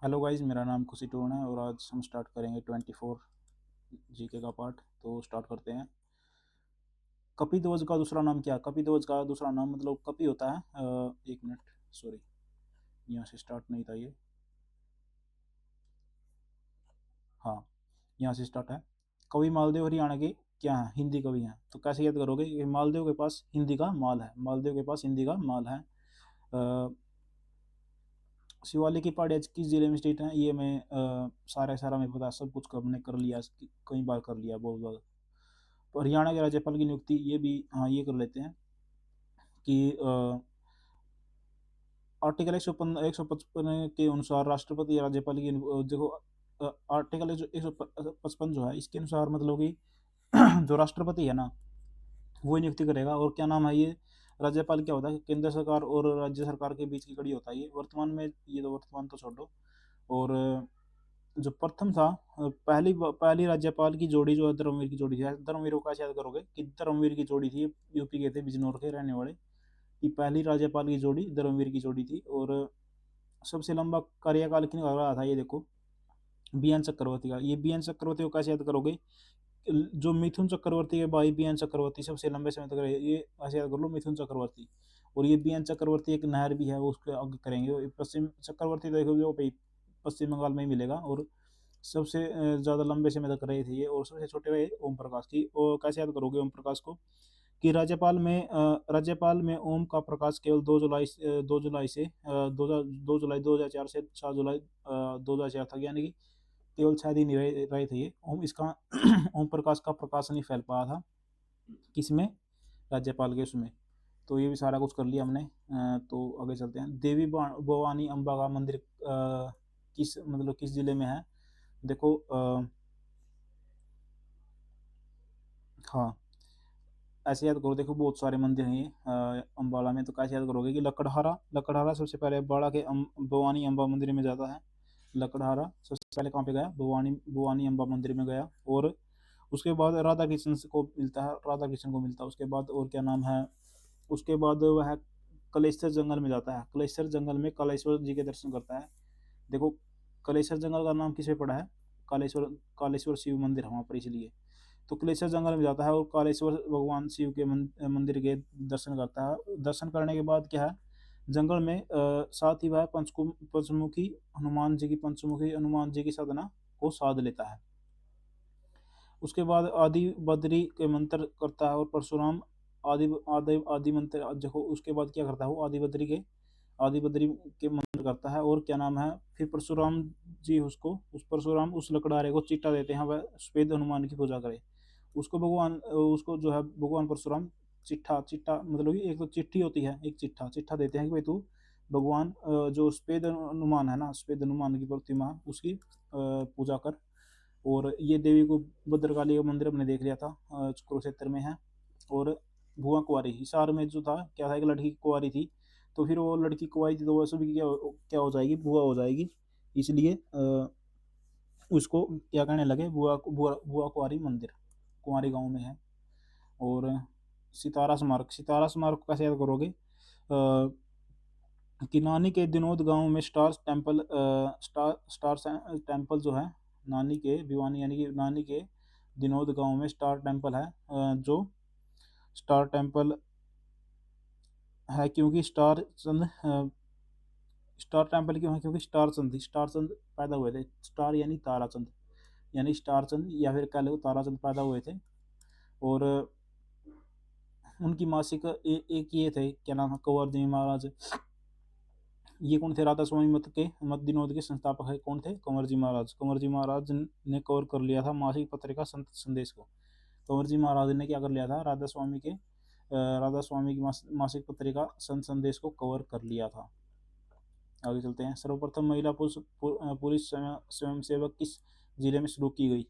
Hello guys, मेरा नाम खुशी टोन है और आज हम स्टार्ट करेंगे 24 जीके का पार्ट। तो स्टार्ट करते हैं। कपिध्वज का दूसरा नाम क्या है? कपिध्वज का दूसरा नाम मतलब कपि होता है। एक मिनट, सॉरी, यहाँ से स्टार्ट नहीं था ये। हाँ, यहाँ से स्टार्ट है। कवि मालदेव हरियाणा के क्या हैं? हिंदी कवि हैं। तो कैसे याद करोगे? ये मालदेव के पास हिंदी का माल है। मालदेव के पास हिंदी का माल है। शिवालिक की पहाड़ी किस जिले में स्थित है? ये मैं सारा में पता, सब कुछ हमने कर लिया, कई बार कर लिया, बहुत बार। तो हरियाणा के राज्यपाल की नियुक्ति, ये भी हाँ ये कर लेते हैं कि आर्टिकल 155 के अनुसार राष्ट्रपति या राज्यपाल की देखो, आर्टिकल 155 जो है इसके अनुसार मतलब कि जो राष्ट्रपति है ना, वो ही नियुक्ति करेगा। और क्या नाम है ये राज्यपाल क्या होता है? केंद्र सरकार और राज्य सरकार के बीच की कड़ी होता है ये। वर्तमान में ये तो वर्तमान तो छोड़ो। और जो प्रथम था, पहली राज्यपाल की जोड़ी जो है धर्मवीर की जोड़ी थी। धर्मवीर को कैसे याद करोगे कि धर्मवीर की जोड़ी थी, यूपी के थे, बिजनौर के रहने वाले। कि पहली राज्यपाल की जोड़ी धर्मवीर की जोड़ी थी। और सबसे लंबा कार्यकाल किन का रहा था? ये देखो, बी एन चक्रवर्ती का। ये बी एन चक्रवर्ती को कैसे याद करोगे? जो मिथुन चक्रवर्ती के भाई बी एन चक्रवर्ती सबसे लंबे समय तक रहे, ये ऐसे याद कर लो, मिथुन चक्रवर्ती। और ये बी एन चक्रवर्ती एक नहर भी है, वो उसके आगे करेंगे। पश्चिम चक्रवर्ती देखो जो पश्चिम बंगाल में ही मिलेगा। और सबसे ज़्यादा लंबे समय तक रहे थे ये। और सबसे छोटे रहे ओम प्रकाश की। और कैसे याद करोगे ओम प्रकाश को? कि राज्यपाल में ओम का प्रकाश केवल 2 जुलाई से 2 जुलाई 2004 से 7 जुलाई 2004 तक, यानी कि केवल 6 दिन ही रहे थे ये। ओम इसका ओम प्रकाश का प्रकाश नहीं फैल पाया था किसमें? राज्यपाल के उसमें। तो ये भी सारा कुछ कर लिया हमने। तो आगे चलते हैं। देवी भवानी अम्बा का मंदिर किस मतलब किस जिले में है? देखो, हाँ, ऐसे याद करो। देखो बहुत सारे मंदिर हैं ये अम्बाला में। तो कैसे याद करोगे कि लकड़हारा सबसे पहले अम्बाड़ा के भवानी अम्बा मंदिर में जाता है। लकड़हारा सबसे पहले कहाँ पे गया? भवानी भवानी अम्बा मंदिर में गया। और उसके बाद राधा कृष्ण को मिलता है, राधा कृष्ण को मिलता है। उसके बाद और क्या नाम है? उसके बाद वह कलेश्वर जंगल में जाता है। कलेश्वर जंगल में कालेश्वर जी के दर्शन करता है। देखो, कलेश्वर जंगल का नाम किस पे पड़ा है? कालेश्वर, कालेश्वर शिव मंदिर है वहाँ पर, इसलिए। तो कलेश्वर जंगल में जाता है और कालेश्वर भगवान शिव के मंदिर के दर्शन करता है। दर्शन करने के बाद क्या है? जंगल में साथ ही वह पंचमुखी पंचमुखी हनुमान जी की साधना को साध लेता है। उसके बाद आदि बद्री के मंत्र करता है और परशुराम आदि आदि आदि मंत्र देखो। उसके बाद क्या करता है वो? आदि बद्री के मंत्र करता है। और क्या नाम है? फिर परशुराम जी उसको, उस परशुराम उस लकड़हारे को चिट्टा देते हैं, वह श्वेत हनुमान की पूजा करे। उसको भगवान उसको जो है भगवान परशुराम चिट्ठा चिट्ठा मतलब कि एक तो चिट्ठी होती है, एक चिट्ठा चिट्ठा देते हैं कि भाई तू भगवान जो श्वेत हनुमान है ना, श्वेत हनुमान की प्रतिमा उसकी पूजा कर। और ये देवी को भद्रकाली का मंदिर हमने देख लिया था, कुरुक्षेत्र में है। और भुआ कुंवारी हिसार में जो था, क्या था? एक लड़की कुंवारी थी। तो फिर वो लड़की कुंवारी थी तो वो सभी क्या क्या हो जाएगी? भुआ हो जाएगी। इसलिए उसको क्या कहने लगे? भुआ भुआ भुआ कुंवारी मंदिर, कुंवारी गांव में है। और सितारा स्मारक को कैसे याद करोगे? कि नानी के दिनोद गांव में स्टार टेम्पल जो है, नानी के भिवानी यानी कि नानी के दिनोद गांव में स्टार टेम्पल है। जो स्टार टेम्पल है क्योंकि स्टार टेम्पल क्यों है? क्योंकि स्टार चंद पैदा हुए थे। स्टार यानी ताराचंद, यानी स्टार चंद, या फिर कह लो ताराचंद पैदा हुए थे। और उनकी मासिक एक ये थे, क्या नाम है? कंवर जी महाराज। ये कौन थे? राधा स्वामी मत विनोद के संस्थापक है। कौन थे? कंवर जी महाराज। कंवर जी महाराज ने कवर कर लिया था मासिक पत्रिका संत संदेश को। कंवर जी महाराज ने क्या कर लिया था? राधा स्वामी की मासिक पत्रिका संत संदेश को कवर कर लिया था। आगे चलते हैं। सर्वप्रथम महिला पुलिस स्वयंसेवक किस जिले में शुरू की गई?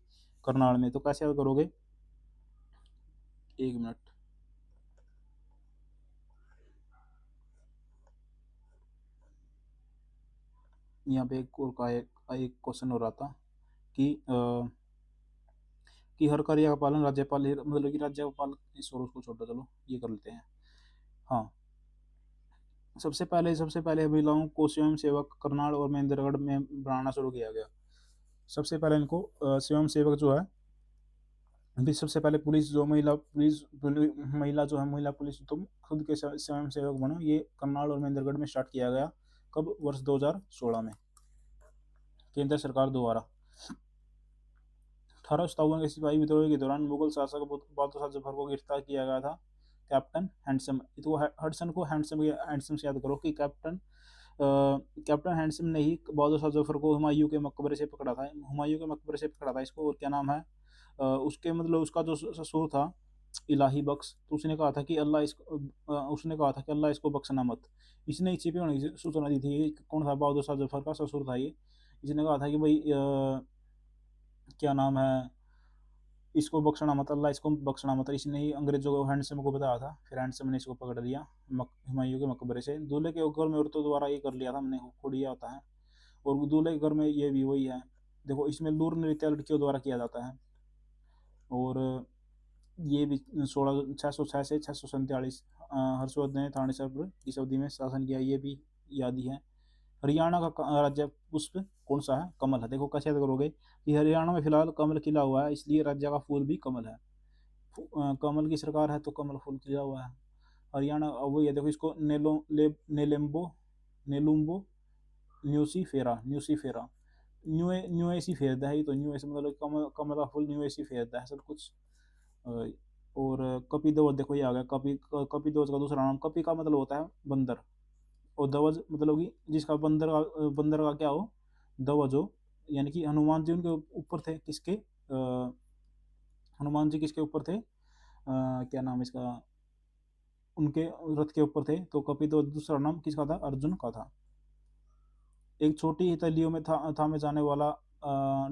करनाल में। तो कैसे याद करोगे? एक मिनट, यहाँ पे एक और का एक क्वेश्चन हो रहा था कि हर कार्य का पालन राज्यपाल मतलब कि राज्यपाल, इस और उसको छोड़ो, चलो ये कर लेते हैं। हाँ, सबसे पहले महिलाओं को स्वयं सेवक करनाल और महेंद्रगढ़ में बनाना शुरू किया गया। सबसे पहले इनको स्वयं सेवक जो है, अभी सबसे पहले पुलिस जो महिला जो है, महिला पुलिस तुम खुद के स्वयं सेवक बनो, ये करनाल और महेंद्रगढ़ में स्टार्ट किया गया। कब? वर्ष 2016 में, केंद्र सरकार द्वारा। 1857 के सिपाही विद्रोह के दौरान मुगल शासक बहादुर शाह जफर को गिरफ्तार किया गया था। कैप्टन हैंडसम, तो हडसन को हैंडसम से याद करो कि कैप्टन हैंडसम ने ही बहादुर शाह जफर को हुमायूं के मकबरे से पकड़ा था। हुमायूं के मकबरे से पकड़ा था इसको। और क्या नाम है, उसके मतलब उसका जो ससुर था इलाही बख्श, तो उसने कहा था कि अल्लाह इसको बख्शना मत। इसने छिपे होने की सूचना दी थी। कौन था? बहादुर शाह जफर का ससुर था ये। इसने कहा था कि भाई क्या नाम है, इसको बख्शना मत, अल्लाह इसको बख्शना मत। इसने ही अंग्रेजों को, हैंडसम को बताया था। फिर हैंडसम ने इसको पकड़ लिया हुमायूं के मकबरे से। दूल्हे के घर में औरतों द्वारा ये कर लिया था, हमने खुड़िया होता है। और दूल्हे के घर में ये भी वही है। देखो इसमें लूर नृत्य लड़कियों द्वारा किया जाता है। और ये भी 606 से 647 हर्षवर्धन ने थाने सर इस अवधि में शासन किया, ये भी याद ही है। हरियाणा का राज्य पुष्प कौन सा है? कमल है। देखो कैसे याद करोगे कि हरियाणा में फिलहाल कमल खिला हुआ है, इसलिए राज्य का फूल भी कमल है। कमल की सरकार है तो कमल फूल खिला हुआ है। हरियाणा वही है। देखो इसको नेलुम्बो न्यूसीफेरा न्यूएसी फेरदा है। तो न्यूएसी मतलब कमल का फूल न्यूएसी फेरदा है सब कुछ। और कपिध्वज, देखो ये आ गया। कपिध्वज का दूसरा नाम, कपि का मतलब होता है बंदर, और ध्वज मतलब कि जिसका बंदर का क्या हो, ध्वज हो। यानी कि हनुमान जी उनके ऊपर थे। किसके? हनुमान जी किसके ऊपर थे? क्या नाम इसका, उनके रथ के ऊपर थे। तो कपिध्वज दूसरा नाम किसका था? अर्जुन का था। एक छोटी इतालियों में थामे जाने वाला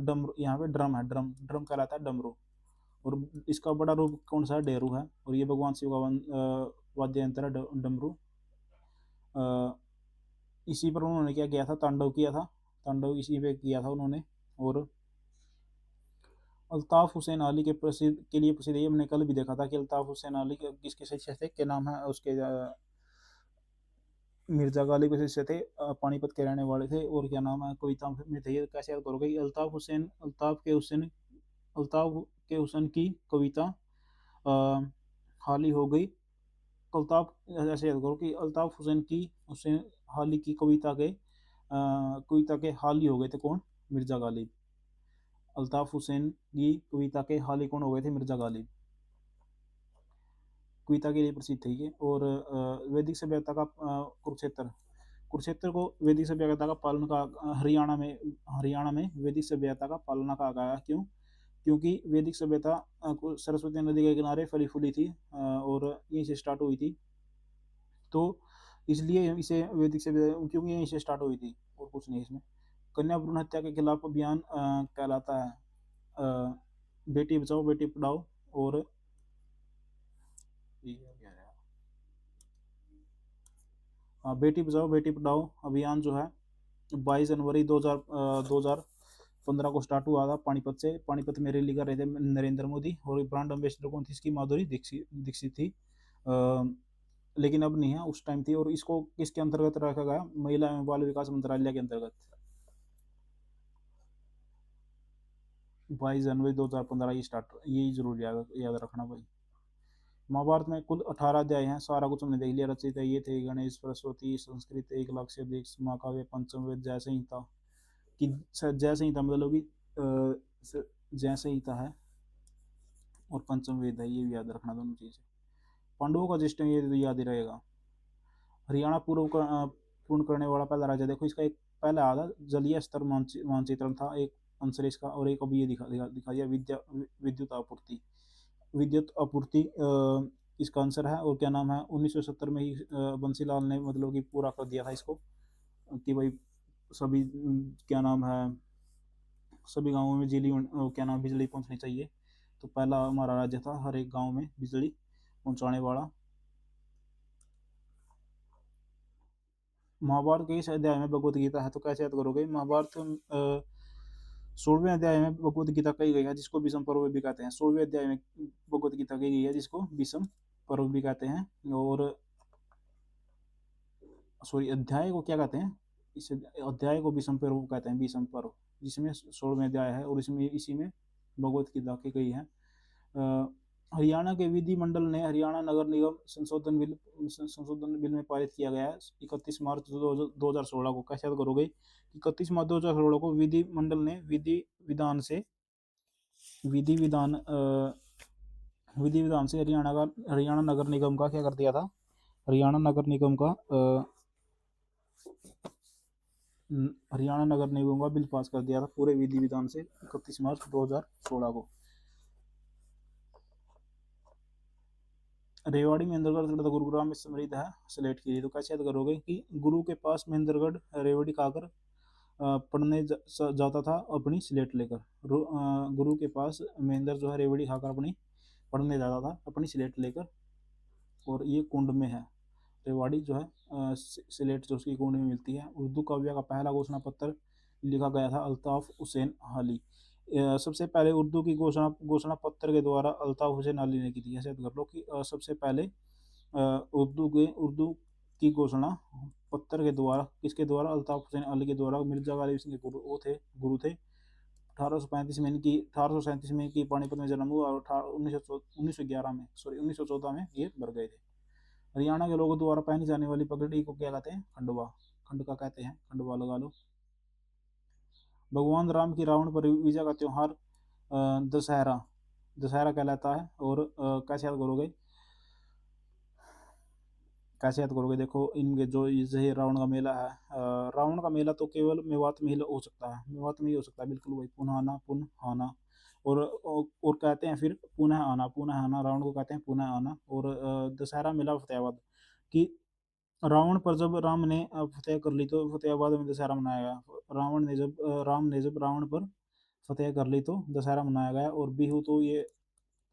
डमरू, यहाँ पे ड्रम है। ड्रम कहलाता है डमरू। और इसका बड़ा रूप कौन सा है? डेरू है। और ये भगवान शिव का वाद्य यंत्र है डमरू। इसी पर उन्होंने क्या किया था? तांडव किया था। तांडव इसी पे किया था उन्होंने। और अल्ताफ हुसैन अली के लिए प्रसिद्ध है। हमने कल भी देखा था कि अल्ताफ हुसैन अली किसके शिष्य थे, क्या नाम है उसके? मिर्जा गालिब के शिष्य थे। पानीपत के रहने वाले थे। और क्या नाम है, कविता में थे। ये कैसे याद करोगे? अल्ताफ के हुसैन की कविता हाली हो गई। अल्ताफ, ऐसे याद करो कि अल्ताफ हुसैन हाली की कविता के हाली हो गए थे कौन? मिर्जा गालिब। अल्ताफ हुसैन की कविता के हाली कौन हो गए थे? मिर्जा गालिब। कविता के लिए प्रसिद्ध थे ये। और वैदिक सभ्यता का कुरुक्षेत्र को वैदिक सभ्यता का पालन का हरियाणा में वैदिक सभ्यता का पालना कहा गया। क्यों? क्योंकि वैदिक सभ्यता सरस्वती नदी के किनारे फली फूली थी, और यहीं से स्टार्ट हुई थी। तो इसलिए इसे वैदिक सभ्यता, क्योंकि यहीं से स्टार्ट हुई थी और कुछ नहीं इसमें। कन्या भ्रूण हत्या के खिलाफ अभियान कहलाता है बेटी बचाओ बेटी पढ़ाओ। और बेटी बचाओ बेटी पढ़ाओ अभियान जो है 22 जनवरी 2015 को स्टार्ट हुआ था पानीपत से। पानीपत में रैली कर रहे थे नरेंद्र मोदी। और ब्रांड एम्बेसडर कौन थी इसकी? माधुरी दीक्षित थी। लेकिन अब नहीं है, उस टाइम थी। और इसको किसके अंतर्गत रखा गया? महिला एवं बाल विकास मंत्रालय के अंतर्गत। 22 जनवरी 2015 ये स्टार्ट, यही जरूर याद रखना भाई। महाभारत में कुल 18 अध्याय हैं। सारा कुछ हमने देख लिया। रचयिता ये थे गणेश सरस्वती। संस्कृत 1 लाख से अधिक। महाकाव्य पंचम वेद जय संहिता की। जय संहिता मतलब कि जय संहिता है और पंचम वेद है, ये भी याद रखना दोनों चीजें। पांडवों का ज्येष्ठ, ये तो याद ही रहेगा। हरियाणा पूर्ण करने वाला पहला राज्य। देखो इसका एक पहला आधा जलीय स्तर मानचित्रण था, एक आंसर इसका। और एक अभी ये दिखा दिया विद्युत आपूर्ति इसका आंसर है। और क्या नाम है, 1970 में ही बंसीलाल ने मतलब कि पूरा कर दिया था इसको कि भाई सभी क्या नाम है, सभी गांवों में बिजली पहुंचनी चाहिए। तो पहला हमारा राज्य था हर एक गांव में बिजली पहुंचाने वाला। महाभारत के इस अध्याय में भगवत गीता है, तो कैसे याद करोगे? महाभारत 16वें अध्याय में भगवत गीता कही गई है, जिसको विषम पर्व भी कहते हैं। 16वें अध्याय में भगवत गीता कही गई है, जिसको विषम पर्व भी कहते हैं। और सॉरी अध्याय को क्या कहते हैं, इस अध्याय को विषम पर्व कहते हैं, विषम पर्व, जिसमें 16वें अध्याय है और इसमें इसी में भगवत गीता की गई है। हरियाणा के विधि मंडल ने हरियाणा नगर निगम संशोधन बिल में पारित किया गया है 31 मार्च 2016 को। कैसे याद करोगे? 31 मार्च 2016 को विधि मंडल ने विधि विधान विधि विधान से हरियाणा नगर निगम का क्या कर दिया था? हरियाणा नगर निगम का हरियाणा नगर निगम का बिल पास कर दिया था पूरे विधि विधान से 31 मार्च 2016 को। रेवाड़ी महेंद्रगढ़ तथा गुरुग्राम में समृद्ध है स्लेट की। तो कैसे याद करोगे कि गुरु के पास महेंद्रगढ़ रेवाड़ी खाकर पढ़ने जाता था अपनी स्लेट लेकर। गुरु के पास महेंद्र जो है रेवड़ी खाकर अपनी पढ़ने जाता था अपनी स्लेट लेकर, और ये कुंड में है। रेवाड़ी जो है स्लेट जो उसकी कुंड में मिलती है। उर्दू काव्य का पहला घोषणा पत्र लिखा गया था अल्ताफ हुसैन अली। सबसे पहले उर्दू की घोषणा पत्र के द्वारा अल्ताफ हुसैन अली ने की थी। ऐसे कर लो कि सबसे पहले उर्दू की घोषणा पत्र के द्वारा किसके द्वारा? अल्ताफ हुसैन अली के द्वारा। मिर्जा गालिब सिंह के गुरु थे। 1837 में इनकी पानीपत में जन्म हुआ और 1914 में ये मर गए थे। हरियाणा के लोगों द्वारा पहनी जाने वाली पगड़ी को क्या कहते हैं? खंडवा। खंडका कहते हैं, खंडवा लगा लो। भगवान राम की रावण पर विजय का त्योहार दशहरा दशहरा कहलाता है। और कैसे याद करोगे? कैसे याद करोगे? देखो इनके जो ये रावण का मेला है, रावण का मेला तो केवल मेवात में ही हो सकता है, मेवात में ही हो सकता है, बिल्कुल वही पुनः आना। और कहते हैं फिर पुनः आना, रावण को कहते हैं पुनः आना। और दशहरा मेला फतेहाबाद की रावण पर जब राम ने फतेह कर ली तो फतेहाबाद में दशहरा मनाया गया। राम ने जब रावण पर फतेह कर ली तो दशहरा मनाया गया। और बिहू तो ये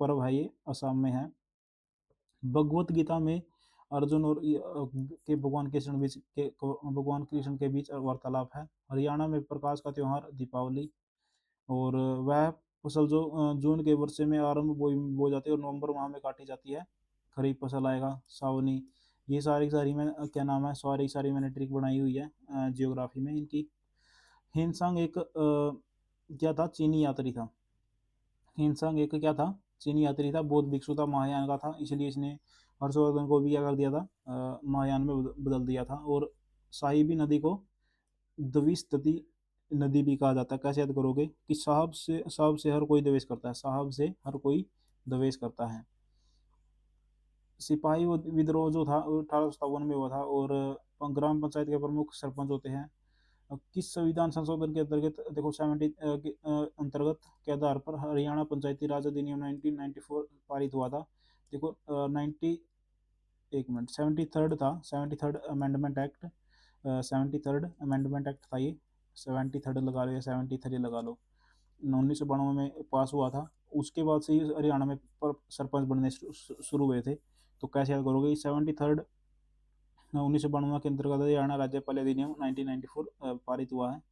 पर्व है, ये असम में है। भगवत गीता में अर्जुन और के भगवान कृष्ण के बीच वार्तालाप है। हरियाणा में प्रकाश का त्योहार दीपावली। और वह फसल जो जून के वर्षे में आरंभ बो जाती है और नवंबर माह में काटी जाती है। खरीफ फसल आएगा सावनी। ये सारी मैं क्या नाम है, सारी मैंने ट्रिक बनाई हुई है जियोग्राफी में इनकी। हिनसांग एक क्या था? चीनी यात्री था। हिनसांग एक क्या था? चीनी यात्री था, बौद्ध भिक्षु था, महायान का था। इसलिए इसने हर्षवर्धन को भी क्या कर दिया था? महायान में बदल दिया था। और साहिबी नदी को द्विस्तती नदी भी कहा जाता है। कैसे याद करोगे? कि साहब से हर कोई द्वेष करता है, साहब से हर कोई द्वेष करता है। सिपाही विद्रोह जो था 1857 में हुआ था। और ग्राम पंचायत के प्रमुख सरपंच होते हैं। किस संविधान संशोधन के अंतर्गत? देखो 70 के अंतर्गत के आधार पर हरियाणा पंचायती राज अधिनियम 1994 पारित हुआ था। देखो 90 एक मिनट 73rd था, 73rd amendment act, 73rd amendment act था ये। 73rd लगा लो या 73 लगा लो, 1992 में पास हुआ था। उसके बाद से ही हरियाणा में सरपंच बनने शुरू हुए थे। तो कैसे याद करोगे? 73rd 1992 के अंतर्गत हरियाणा राज्यपाल अधिनियम 1994 पारित हुआ है।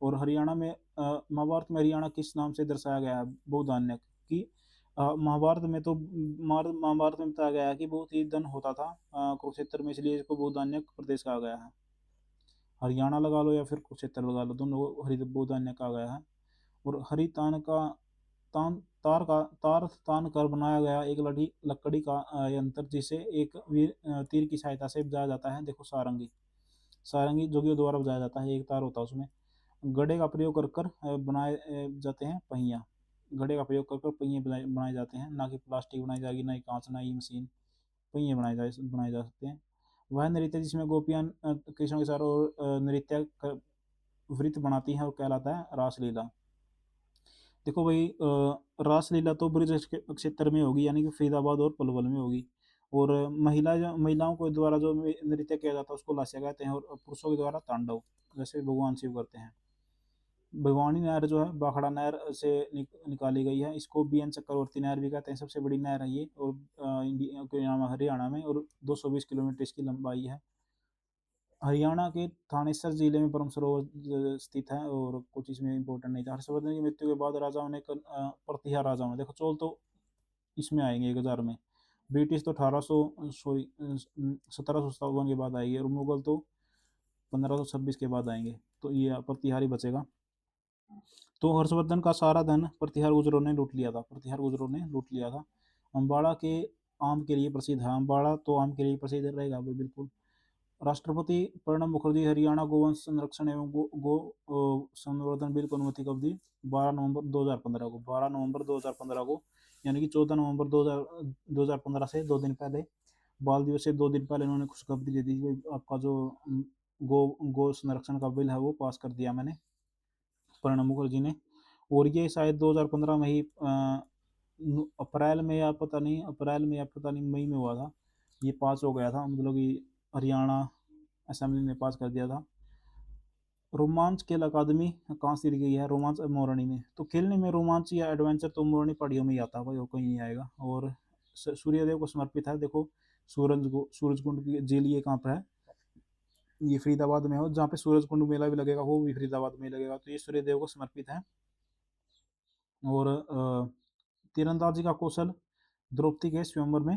और हरियाणा में महाभारत में हरियाणा किस नाम से दर्शाया गया है? बहुधान्यक। कि महाभारत में तो महाभारत में बताया गया है कि बहुत ही धन होता था कुरुक्षेत्र में, इसलिए इसको बहुधान्यक प्रदेश कहा गया है। हरियाणा लगा लो या फिर कुरुक्षेत्र लगा लो, दोनों को हरि बहुधान्यक कहा गया है। और हरितान का तान तार तान कर बनाया गया एक लकड़ी का यंत्र, जिसे एक तीर की सहायता से बजाया जाता है। देखो सारंगी, सारंगी जोगियों द्वारा बजाया जाता है, एक तार होता है उसमें। गड़े का प्रयोग कर कर बनाए जाते हैं पहिया। गड़े का प्रयोग कर कर पहिए बनाए जाते हैं, ना कि प्लास्टिक बनाई जाएगी, ना ही कांच, ना ही मशीन। पहिए बनाए जा सकते हैं। वह नृत्य जिसमें गोपियां कृष्ण के साथ और नृत्य वृत्त बनाती हैं और कहलाता है रासलीला। देखो भाई रासलीला तो ब्रज क्षेत्र में होगी, यानी कि फरीदाबाद और पलवल में होगी। और महिलाओं के द्वारा जो नृत्य किया जाता है उसको लास्या कहते हैं। और पुरुषों के द्वारा तांडव, जैसे भगवान शिव करते हैं। भिवानी नहर जो है बाखड़ा नहर से निकाली गई है। इसको बी एन चक्रवर्ती नहर भी कहते हैं, सबसे बड़ी नहर है ये। और हरियाणा में, और 220 किलोमीटर इसकी लंबाई है। हरियाणा के थानेसर जिले में ब्रह्म सरोवर स्थित है। और कुछ इसमें इंपॉर्टेंट नहीं था। हर्षवर्धन की मृत्यु के बाद राजाओं ने प्रतिहार राजाओं ने, देखो चोल तो इसमें आएंगे 1000 में, ब्रिटिश तो 1757 के बाद आएगी। और मुगल तो 1526 के बाद आएंगे, तो ये प्रतिहार ही बचेगा। तो हर्षवर्धन का सारा धन प्रतिहार गुजरों ने लूट लिया था, प्रतिहार गुजरों ने लूट लिया था। अम्बाड़ा के आम के लिए प्रसिद्ध है, अम्बाड़ा तो आम के लिए प्रसिद्ध रहेगा भाई बिल्कुल। राष्ट्रपति प्रणब मुखर्जी हरियाणा गोवंश संरक्षण एवं संवर्धन बिल को अनुमति कब दी? 12 नवंबर 2015 को, 12 नवंबर 2015 को, यानी कि 14 नवंबर 2015 से 2 दिन पहले, बाल दिवस से 2 दिन पहले इन्होंने खुशखबरी दे दी कि आपका जो गो संरक्षण का बिल है वो पास कर दिया मैंने, प्रणब मुखर्जी ने। और ये शायद 2015 में ही अप्रैल में या पता नहीं मई में हुआ था, ये पास हो गया था, मतलब कि हरियाणा असेंबली ने पास कर दिया था। रोमांच खेल अकादमी कहाँ से ली गई है? रोमांच मोरनी में। तो खेलने में रोमांच या एडवेंचर तो मोरनी पहाड़ियों में ही आता है भाई, वो कहीं नहीं आएगा। और सूर्यदेव को समर्पित है, देखो सूरजकुंड की झील ये कहाँ पर है? ये फरीदाबाद में हो, जहाँ पे सूरजकुंड मेला भी लगेगा वो भी फरीदाबाद में लगेगा, तो ये सूर्यदेव को समर्पित है। और तीरंदाजी का कौशल द्रौपदी के स्वयंवर में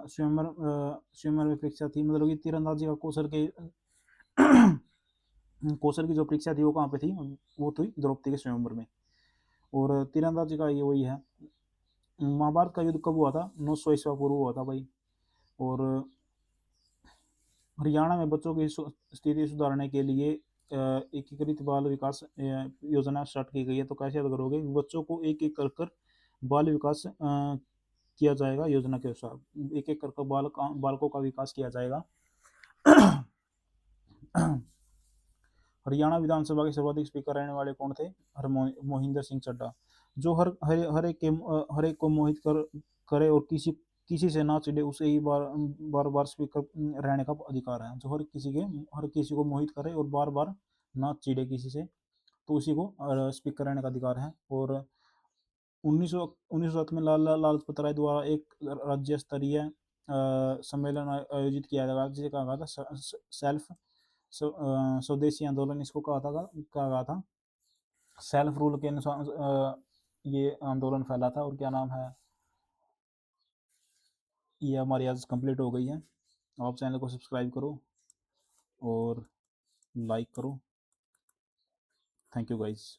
स्वयंवर में परीक्षा थी, मतलब कि तीरंदाजी का कौशल के कौशल की जो परीक्षा थी वो कहाँ पे थी? वो थी द्रौपदी के स्वयंवर में। और तीरंदाजी का ये वही है। महाभारत का युद्ध कब हुआ था? 900 ईस्वी पूर्व हुआ था भाई। और हरियाणा में बच्चों की स्थिति सुधारने के लिए एकीकृत बाल विकास योजना स्टार्ट की गई है। तो कैसे याद करोगे? बच्चों को एक एक कर कर बाल विकास किया जाएगा, योजना के अनुसार एक एक कर बालकों का विकास किया जाएगा। हरियाणा विधानसभा के सर्वाधिक स्पीकर रहने वाले कौन थे? मोहिंदर सिंह चड्डा, जो हर एक को मोहित करे और किसी से ना चिढ़े, उसे ही बार बार स्पीकर रहने का अधिकार है। जो हर किसी को मोहित करे और बार बार ना चिढ़े किसी से, तो उसी को स्पीकर रहने का अधिकार है। और 1907 में लाला लाजपत राय द्वारा एक राज्य स्तरीय सम्मेलन आयोजित किया गया, जिसे कहा गया था सेल्फ स्वदेशी आंदोलन, इसको कहा गया था। सेल्फ रूल के अनुसार ये आंदोलन फैला था। और क्या नाम है? ये हमारी आज कंप्लीट हो गई है। आप चैनल को सब्सक्राइब करो और लाइक करो। Thank you guys.